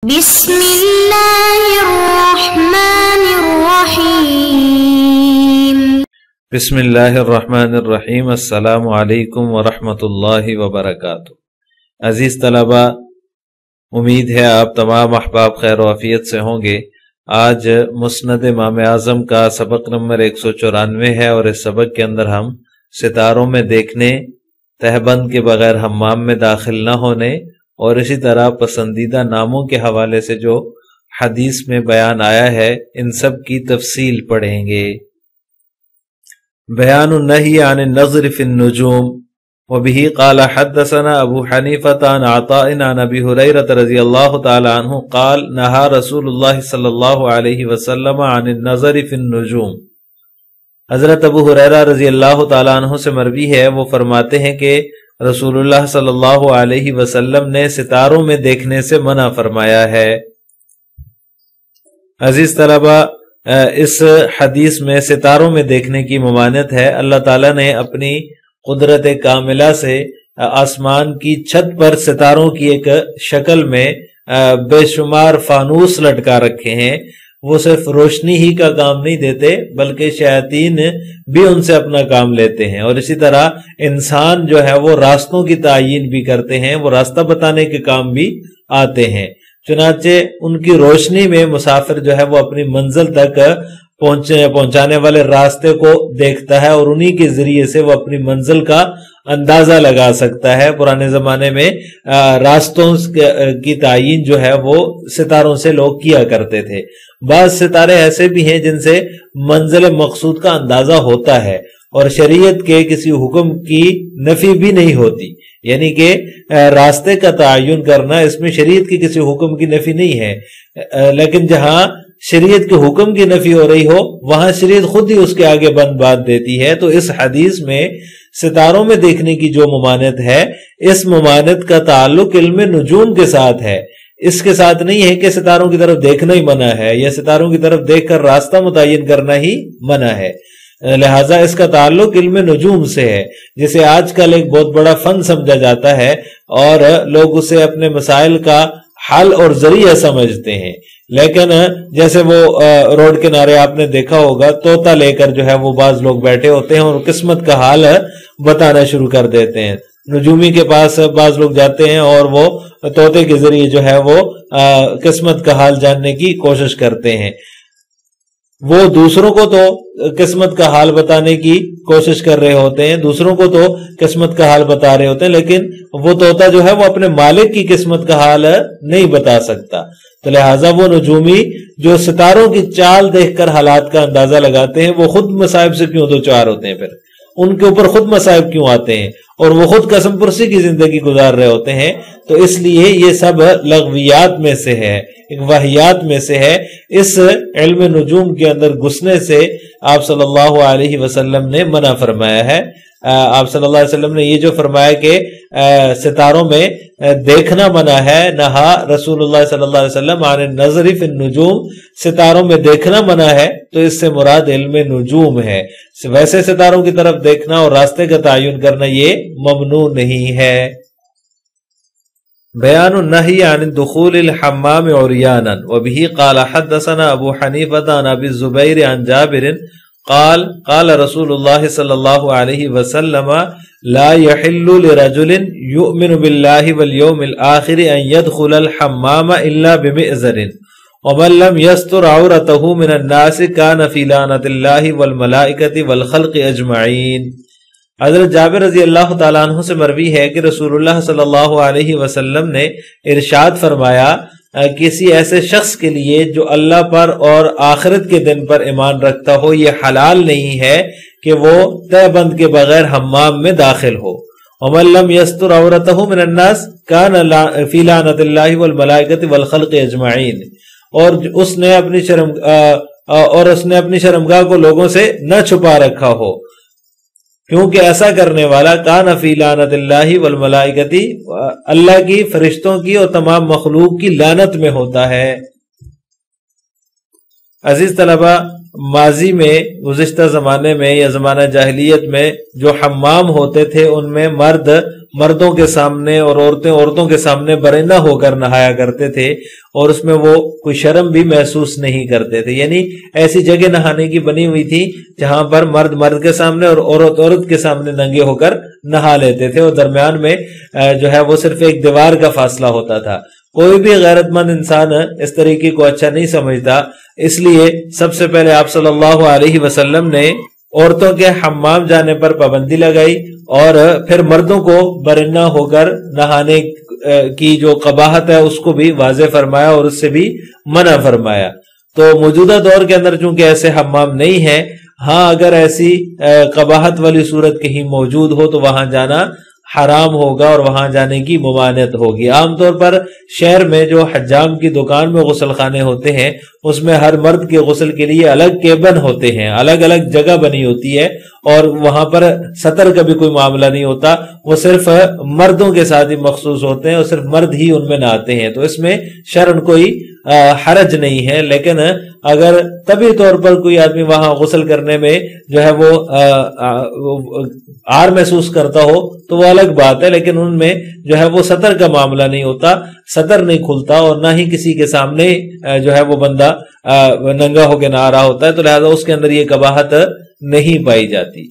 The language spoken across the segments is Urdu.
بسم اللہ الرحمن الرحیم۔ بسم اللہ الرحمن الرحیم۔ السلام علیکم ورحمۃ اللہ وبرکاتہ۔ عزیز طلبہ، امید ہے آپ تمام احباب خیر و عافیت سے ہوں گے۔ آج مسند امام اعظم کا سبق نمبر 194 ہے، اور اس سبق کے اندر ہم ستاروں میں دیکھنے، تہبند کے بغیر حمام میں داخل نہ ہونے، اور اسی طرح پسندیدہ ناموں کے حوالے سے جو حدیث میں بیان آیا ہے ان سب کی تفصیل پڑھیں گے۔ بیان النہی عن النظر فی النجوم، وبہ قال حدثنا ابو حنیفۃ عن عطاء عن ابی ہریرہ رضی اللہ تعالی عنہ قال نہى رسول اللہ صلی اللہ علیہ وسلم عن النظر فی النجوم۔ حضرت ابو ہریرہ رضی اللہ تعالی عنہ سے مروی ہے، وہ فرماتے ہیں کہ رسول اللہ صلی اللہ علیہ وسلم نے ستاروں میں دیکھنے سے منع فرمایا ہے۔ عزیز طلبہ، اس حدیث میں ستاروں میں دیکھنے کی ممانعت ہے۔ اللہ تعالیٰ نے اپنی قدرت کاملہ سے آسمان کی چھت پر ستاروں کی ایک شکل میں بے شمار فانوس لٹکا رکھے ہیں۔ وہ صرف روشنی ہی کا کام نہیں دیتے بلکہ شیاطین بھی ان سے اپنا کام لیتے ہیں، اور اسی طرح انسان جو ہے وہ راستوں کی تعیین بھی کرتے ہیں، وہ راستہ بتانے کے کام بھی آتے ہیں۔ چنانچہ ان کی روشنی میں مسافر جو ہے وہ اپنی منزل تک پہنچانے والے راستے کو دیکھتا ہے، اور انہی کے ذریعے سے وہ اپنی منزل کا اندازہ لگا سکتا ہے۔ پرانے زمانے میں راستوں کی تعیین جو ہے وہ ستاروں سے لوگ کیا کرتے تھے۔ بعض ستارے ایسے بھی ہیں جن سے منزل مقصود کا اندازہ ہوتا ہے، اور شریعت کے کسی حکم کی نفی بھی نہیں ہوتی، یعنی کہ راستے کا تعین کرنا اس میں شریعت کے کسی حکم کی نفی نہیں ہے، لیکن جہاں شریعت کے حکم کی نفی ہو رہی ہو وہاں شریعت خود ہی اس کے آگے بند بات دیتی ہے۔ تو اس حدیث میں ستاروں میں دیکھنے کی جو ممانعت ہے، اس ممانعت کا تعلق علم نجوم کے ساتھ ہے، اس کے ساتھ نہیں ہے کہ ستاروں کی طرف دیکھنا ہی منع ہے یا ستاروں کی طرف دیکھ کر راستہ متعین کرنا ہی منع ہے۔ لہٰذا اس کا تعلق علم نجوم سے ہے، جسے آج کل ایک بہت بڑا فن سمجھا جاتا ہے، اور لوگ اسے اپنے مسائل کا حل اور ذریعہ سمجھتے ہیں۔ لیکن جیسے وہ روڈ کنارے آپ نے دیکھا ہوگا طوطا لے کر جو ہے وہ بعض لوگ بیٹھے ہوتے ہیں اور قسمت کا حال بتانا شروع کر دیتے ہیں۔ نجومی کے پاس بعض لوگ جاتے ہیں اور وہ طوطے کے ذریعے جو ہے وہ قسمت کا حال جاننے کی کوشش کرتے ہیں۔ وہ دوسروں کو تو قسمت کا حال بتانے کی کوشش کر رہے ہوتے ہیں، دوسروں کو تو قسمت کا حال بتا رہے ہوتے ہیں، لیکن وہ طوطا جو ہے وہ اپنے مالک کی قسمت کا حال نہیں بتا سکتا۔ تو لہٰذا وہ نجومی جو ستاروں کی چال دیکھ کر حالات کا اندازہ لگاتے ہیں، وہ خود مصائب سے کیوں دوچار ہوتے ہیں، پھر ان کے اوپر خود مصائب کیوں آتے ہیں، اور وہ خود قسم پرسی کی زندگی گزار رہے ہوتے ہیں۔ تو اس لیے یہ سب لغویات میں سے ہے، ایک واہیات میں سے ہے۔ اس علم نجوم کے اندر گھسنے سے آپ صلی اللہ علیہ وسلم نے منع فرمایا ہے۔ آپ صلی اللہ علیہ وسلم نے یہ جو فرمایا کہ ستاروں میں دیکھنا منع ہے، نہا رسول اللہ صلی اللہ علیہ وسلم عن النظر فی النجوم، ستاروں میں دیکھنا منع ہے، تو اس سے مراد علم نجوم ہے۔ ویسے ستاروں کی طرف دیکھنا اور راستے کا تعین کرنا یہ ممنوع نہیں ہے۔ بیان النہی عن دخول الحمام عریانا، وبہ قال حدثنا ابو حنیفۃ عن ابی الزبیر عن جابر قال قال رسول اللہ صلی اللہ علیہ وسلم لا يحل لرجل يؤمن باللہ والیوم الآخر ان يدخل الحمام الا بمئذر ومن لم يستر عورته من الناس كان في لعنة الله والملائكة والخلق اجمعین۔ حضرت جابر رضی اللہ تعالیٰ عنہ سے مروی ہے کہ رسول اللہ صلی اللہ علیہ وسلم نے ارشاد فرمایا، کسی ایسے شخص کے لیے جو اللہ پر اور آخرت کے دن پر ایمان رکھتا ہو، یہ حلال نہیں ہے کہ وہ تہ بند کے بغیر حمام میں داخل ہو۔ وَمَن لَّمْ يَسْتُرْ عَوْرَتَهُ مِنَ النَّاسِ كَانَ فِي لَعْنَةِ اللَّهِ وَالْمَلَائِكَةِ وَالْخَلْقِ أَجْمَعِينَ، اور اس نے اپنی شرمگاہ کو لوگوں سے نہ چھپا رکھا ہو، کیونکہ ایسا کرنے والا کان فی لعنت اللہ والملائکۃ، اللہ کی، فرشتوں کی اور تمام مخلوق کی لعنت میں ہوتا ہے۔ عزیز طلبہ، ماضی میں گزشتہ زمانے میں یا زمانہ جاہلیت میں جو حمام ہوتے تھے ان میں مرد مردوں کے سامنے اور عورتوں کے سامنے برہنہ ہو کر نہایا کرتے تھے، اور اس میں وہ کوئی شرم بھی محسوس نہیں کرتے تھے. یعنی ایسی جگہ نہانے کی بنی ہوئی تھی جہاں پر مرد کے سامنے اور عورت کے سامنے ننگے ہو کر نہا لیتے تھے، اور درمیان میں جو ہے وہ صرف ایک دیوار کا فاصلہ ہوتا تھا. کوئی بھی غیرت مند انسان اس طریقے کو اچھا نہیں سمجھتا، اس لیے سب سے پہلے آپ صلی اللہ علیہ وسلم نے عورتوں کے حمام جانے پر پابندی لگائی، اور پھر مردوں کو برہنہ ہو کر نہانے کی جو قباحت ہے اس کو بھی واضح فرمایا اور اس سے بھی منع فرمایا. تو موجودہ دور کے اندر چونکہ ایسے حمام نہیں ہیں، ہاں اگر ایسی قباحت والی صورت کہیں موجود ہو تو وہاں جانا حرام ہوگا اور وہاں جانے کی ممانعت ہوگی. عام طور پر شہر میں جو حجام کی دکان میں غسل خانے ہوتے ہیں اس میں ہر مرد کے غسل کے لیے الگ کیبن ہوتے ہیں، الگ الگ جگہ بنی ہوتی ہے، اور وہاں پر سطر کا بھی کوئی معاملہ نہیں ہوتا، وہ صرف مردوں کے ساتھ ہی مخصوص ہوتے ہیں اور صرف مرد ہی ان میں نہاتے ہیں. تو اس میں شرعاً کوئی حرج نہیں ہے. لیکن اگر طبی طور پر کوئی آدمی وہاں غسل کرنے میں جو ہے وہ عار محسوس کرتا ہو تو وہ الگ بات ہے، لیکن ان میں جو ہے وہ سطر کا معاملہ نہیں ہوتا، سطر نہیں کھلتا، اور نہ ہی کسی کے سامنے جو ہے وہ بندہ ننگا ہو کے نہا رہا ہوتا ہے، تو لہذا اس کے اندر یہ قباحت نہیں پائی جاتی.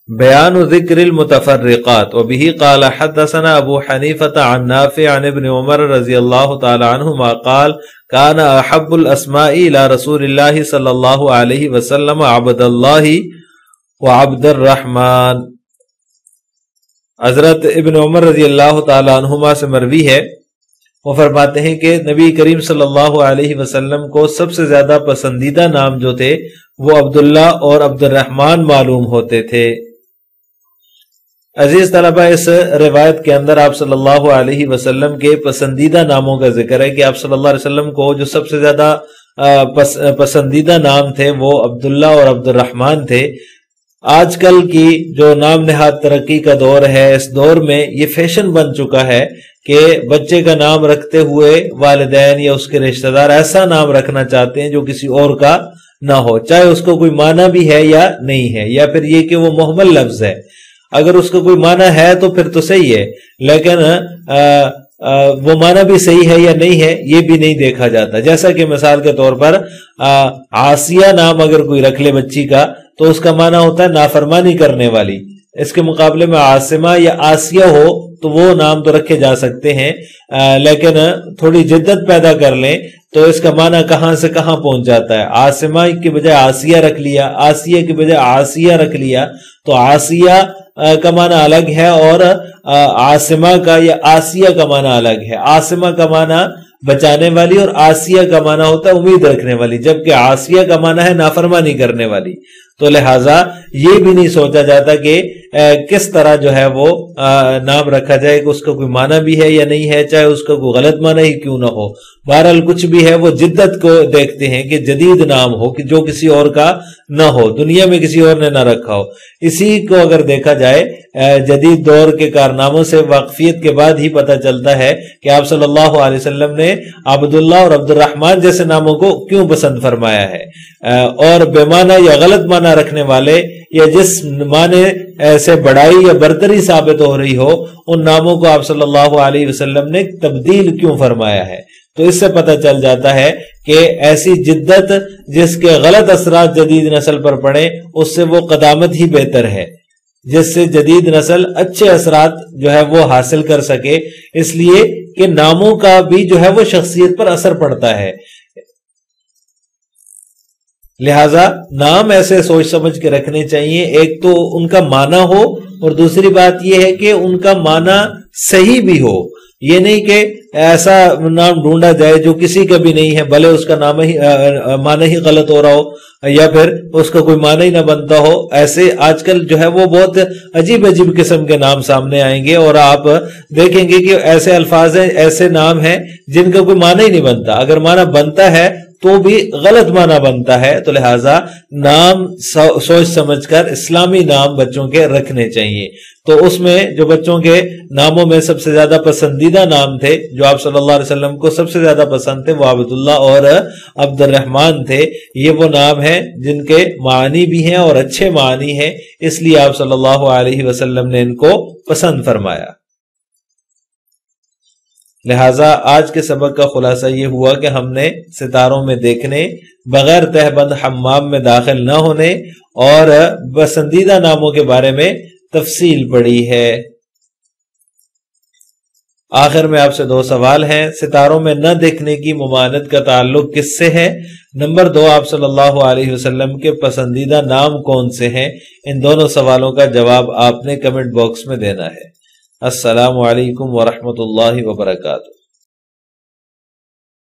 بیان ذکر المتفرقات. وبه قال حدثنا ابو حنیفة عن نافع عن ابن عمر رضی اللہ تعالی عنہما قال كان احب الاسماء الى رسول اللہ صلی اللہ علیہ وسلم عبد اللہ وعبد الرحمن. حضرت ابن عمر رضی اللہ تعالی عنہما سے مروی ہے، وہ فرماتے ہیں کہ نبی کریم صلی اللہ علیہ وسلم کو سب سے زیادہ پسندیدہ نام جو تھے وہ عبداللہ اور عبد الرحمن معلوم ہوتے تھے. عزیز طلبہ، اس روایت کے اندر آپ صلی اللہ علیہ وسلم کے پسندیدہ ناموں کا ذکر ہے کہ آپ صلی اللہ علیہ وسلم کو جو سب سے زیادہ پسندیدہ نام تھے وہ عبداللہ اور عبد الرحمن تھے. آج کل کی جو نام نہاد ترقی کا دور ہے، اس دور میں یہ فیشن بن چکا ہے کہ بچے کا نام رکھتے ہوئے والدین یا اس کے رشتہ دار ایسا نام رکھنا چاہتے ہیں جو کسی اور کا نہ ہو، چاہے اس کو کوئی معنی بھی ہے یا نہیں ہے، یا پھر یہ کہ وہ محمل لفظ ہے. اگر اس کا کوئی معنی ہے تو پھر تو صحیح ہے، لیکن وہ معنی بھی صحیح ہے یا نہیں ہے یہ بھی نہیں دیکھا جاتا. جیسا کہ مثال کے طور پر آسیہ نام اگر کوئی رکھ لے بچی کا تو اس کا معنی ہوتا ہے نافرمانی کرنے والی. اس کے مقابلے میں عاصمہ یا آسیہ ہو تو وہ نام تو رکھے جا سکتے ہیں، لیکن تھوڑی جدت پیدا کر لیں تو اس کا معنی کہاں سے کہاں پہنچ جاتا ہے. عاصمہ کی بجائے آسیہ رکھ لیا، آسیہ کی بجائے آسیہ رکھ لیا تو آسیہ کا معنی الگ ہے اور عاصمہ کا یا آسیہ کا معنی الگ ہے. عاصمہ کا معنی بچانے والی اور آسیہ کا معنی ہوتا ہے امید رکھنے والی، جبکہ آسیہ کا معنی ہے نافرمانی کرنے والی. تو لہٰذا یہ بھی نہیں سوچا جاتا کہ کس طرح جو ہے وہ نام رکھا جائے کہ اس کا کوئی معنی بھی ہے یا نہیں ہے، چاہے اس کا کوئی غلط معنی ہی کیوں نہ ہو. بہرحال کچھ بھی ہے وہ جدت کو دیکھتے ہیں کہ جدید نام ہو کہ جو کسی اور کا نہ ہو، دنیا میں کسی اور نے نہ رکھا ہو. اسی کو اگر دیکھا جائے جدید دور کے کارناموں سے واقفیت کے بعد ہی پتہ چلتا ہے کہ آپ صلی اللہ علیہ وسلم نے عبداللہ اور عبد الرحمن جیسے ناموں کو کیوں پسند فرمایا ہے. اور بے معنی یا غلط معنی رکھنے والے یا جس معنی سے بڑائی یا برتری ثابت ہو رہی ہو ان ناموں کو آپ صلی اللہ علیہ وسلم نے تبدیل کیوں فرمایا ہے. تو اس سے پتہ چل جاتا ہے کہ ایسی جدت جس کے غلط اثرات جدید نسل پر پڑے اس سے وہ قدامت ہی بہتر ہے، جس سے جدید نسل اچھے اثرات جو ہے وہ حاصل کر سکے، اس لیے کہ ناموں کا بھی جو ہے وہ شخصیت پر اثر پڑتا ہے. لہٰذا نام ایسے سوچ سمجھ کے رکھنے چاہیے، ایک تو ان کا معنی ہو اور دوسری بات یہ ہے کہ ان کا معنی صحیح بھی ہو. یہ نہیں کہ ایسا نام ڈھونڈا جائے جو کسی کا بھی نہیں ہے، بھلے اس کا نام ہی معنی ہی غلط ہو رہا ہو یا پھر اس کا کوئی معنی ہی نہ بنتا ہو. ایسے آج کل جو ہے وہ بہت عجیب عجیب قسم کے نام سامنے آئیں گے اور آپ دیکھیں گے کہ ایسے الفاظ ہیں، ایسے نام ہیں جن کا کوئی معنی ہی نہیں بنتا. اگر معنی بنتا ہے تو بھی غلط معنی بنتا ہے، تو لہٰذا نام سوچ سمجھ کر اسلامی نام بچوں کے رکھنے چاہیے۔ تو اس میں جو بچوں کے ناموں میں سب سے زیادہ پسندیدہ نام تھے، جو آپ صلی اللہ علیہ وسلم کو سب سے زیادہ پسند تھے، وہ عبداللہ اور عبد الرحمن تھے۔ یہ وہ نام ہیں جن کے معنی بھی ہیں اور اچھے معنی ہیں، اس لیے آپ صلی اللہ علیہ وسلم نے ان کو پسند فرمایا۔ لہٰذا آج کے سبق کا خلاصہ یہ ہوا کہ ہم نے ستاروں میں دیکھنے، بغیر تہ بند حمام میں داخل نہ ہونے اور پسندیدہ ناموں کے بارے میں تفصیل پڑھی ہے۔ آخر میں آپ سے 2 سوال ہیں۔ ستاروں میں نہ دیکھنے کی ممانعت کا تعلق کس سے ہے؟ نمبر 2، آپ صلی اللہ علیہ وسلم کے پسندیدہ نام کون سے ہیں؟ ان دونوں سوالوں کا جواب آپ نے کمنٹ باکس میں دینا ہے۔ السلام علیکم ورحمۃ اللہ وبرکاتہ۔